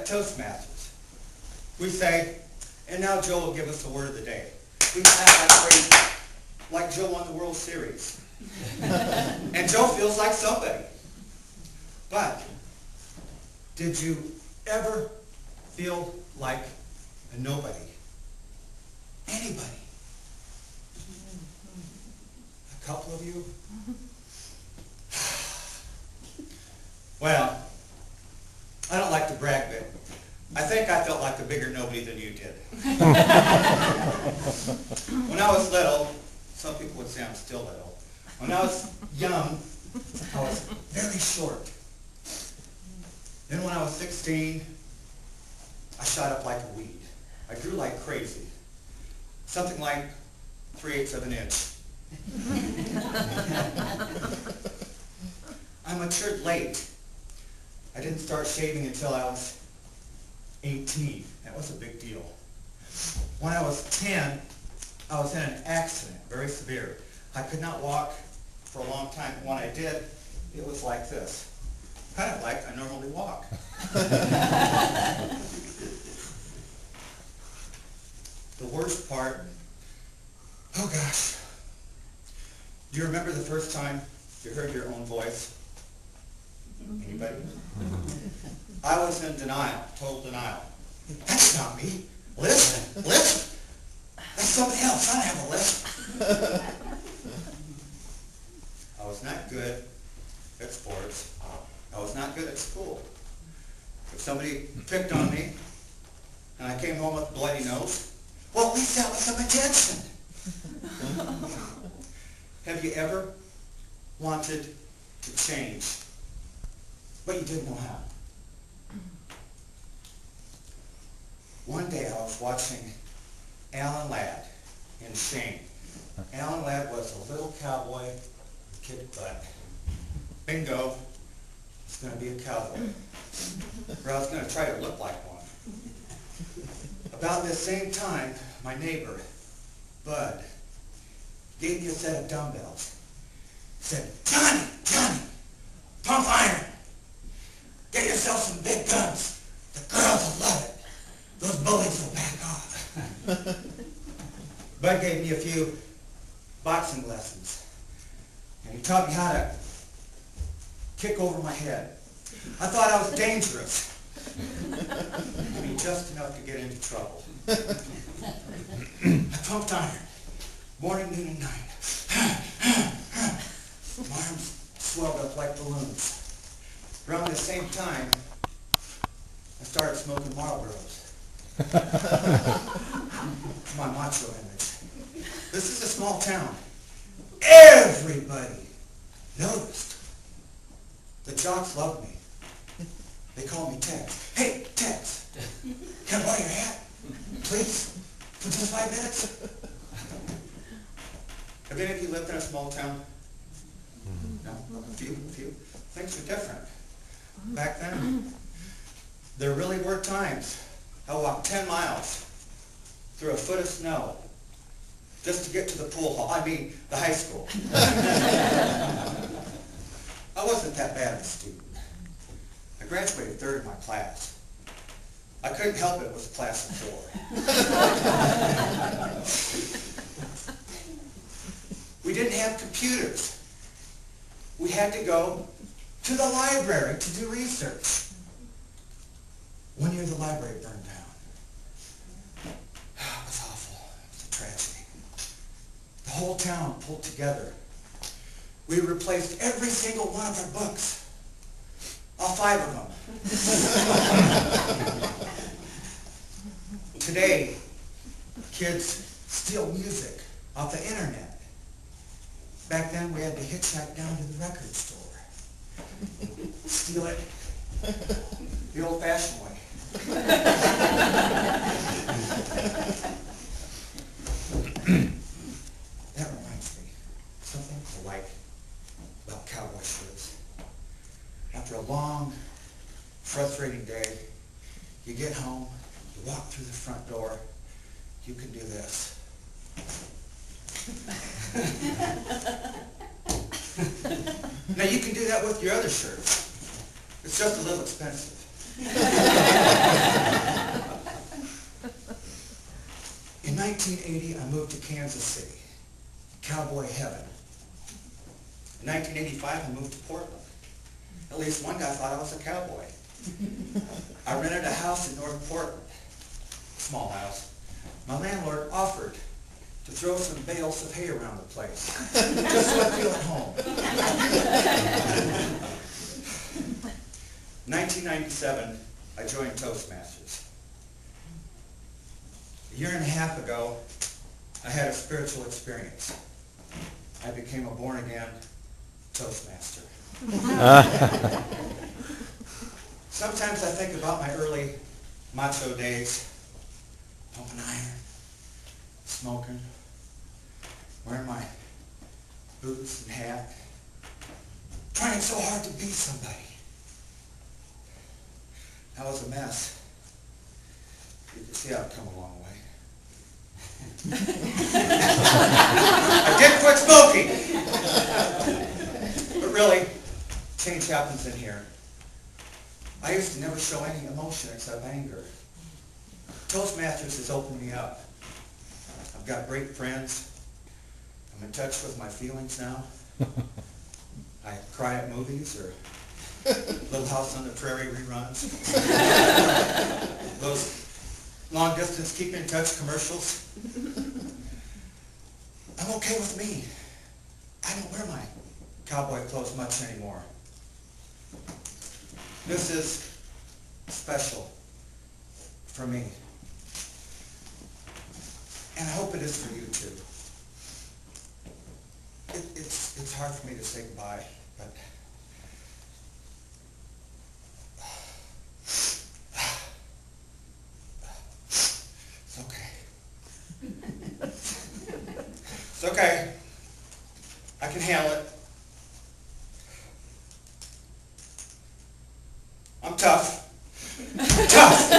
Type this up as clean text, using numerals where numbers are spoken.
at Toastmasters. We say, and now Joe will give us the word of the day. We act like Joe won the World Series. And Joe feels like somebody. But did you ever feel like a nobody? Anybody? A couple of you? Well, I don't like to brag, but I think I felt like a bigger nobody than you did. When I was little, some people would say I'm still little. When I was young, I was very short. Then when I was 16, I shot up like a weed. I grew like crazy. Something like 3/8 of an inch. I matured late. I didn't start shaving until I was 18. That was a big deal. When I was 10, I was in an accident, very severe. I could not walk for a long time. When I did, it was like this. Kind of like I normally walk. The worst part, oh gosh. Do you remember the first time you heard your own voice? Anybody? I was in denial, total denial. That's not me. Listen. That's somebody else. I don't have a list. I was not good at sports. I was not good at school. If somebody picked on me and I came home with a bloody nose, well, at least that was some attention. Have you ever wanted to change, but you didn't know how? One day I was watching Alan Ladd in Shane. Alan Ladd was a little cowboy who kicked butt. Bingo, it's going to be a cowboy. Or I was going to try to look like one. About this same time, my neighbor, Bud, gave me a set of dumbbells. He said, Johnny, pump iron. Get yourself some big guns. The girls will love it. Those bullies will back off. Bud gave me a few boxing lessons. And he taught me how to kick over my head. I thought I was dangerous. I mean, just enough to get into trouble. I pumped iron. Morning, noon, and night. My arms swelled up like balloons. Around the same time, I started smoking Marlboros. My macho image. This is a small town. Everybody noticed. The jocks loved me. They called me Tex. Hey, Tex, can I borrow your hat? Please? For just 5 minutes? Have any of you lived in a small town? No? A few? Things were different. Back then, there really were times I walked 10 miles through a foot of snow just to get to the pool hall. I mean, the high school. I wasn't that bad of a student. I graduated third in my class. I couldn't help it was a class of 4. We didn't have computers. We had to go to the library to do research. One year the library burned down. It was awful. It was a tragedy. The whole town pulled together. We replaced every single one of our books. All 5 of them. Today, kids steal music off the internet. Back then, we had to hitchhike down to the record store. Steal it the old-fashioned way. That reminds me, something I like about cowboy shoes. After a long, frustrating day, you get home, you walk through the front door, you can do this. Now you can do that with your other shirts. It's just a little expensive. In 1980, I moved to Kansas City, cowboy heaven. In 1985, I moved to Portland. At least one guy thought I was a cowboy. I rented a house in North Portland, small house. My landlord offered to throw some bales of hay around the place, just so I feel at home. 1997, I joined Toastmasters. A year and a half ago, I had a spiritual experience. I became a born-again Toastmaster. Sometimes I think about my early macho days, pumping iron, smoking, wearing my boots and hat, trying so hard to be somebody. That was a mess. You can see I've come a long way. I did quit smoking. But really, change happens in here. I used to never show any emotion except anger. Toastmasters has opened me up. I've got great friends. I'm in touch with my feelings now. I cry at movies or Little House on the Prairie reruns. Those long-distance keep-in-touch commercials. I'm okay with me. I don't wear my cowboy clothes much anymore. This is special for me. And I hope it is for you too. It's hard for me to say goodbye, but it's okay. It's okay. I can handle it. I'm tough. Tough.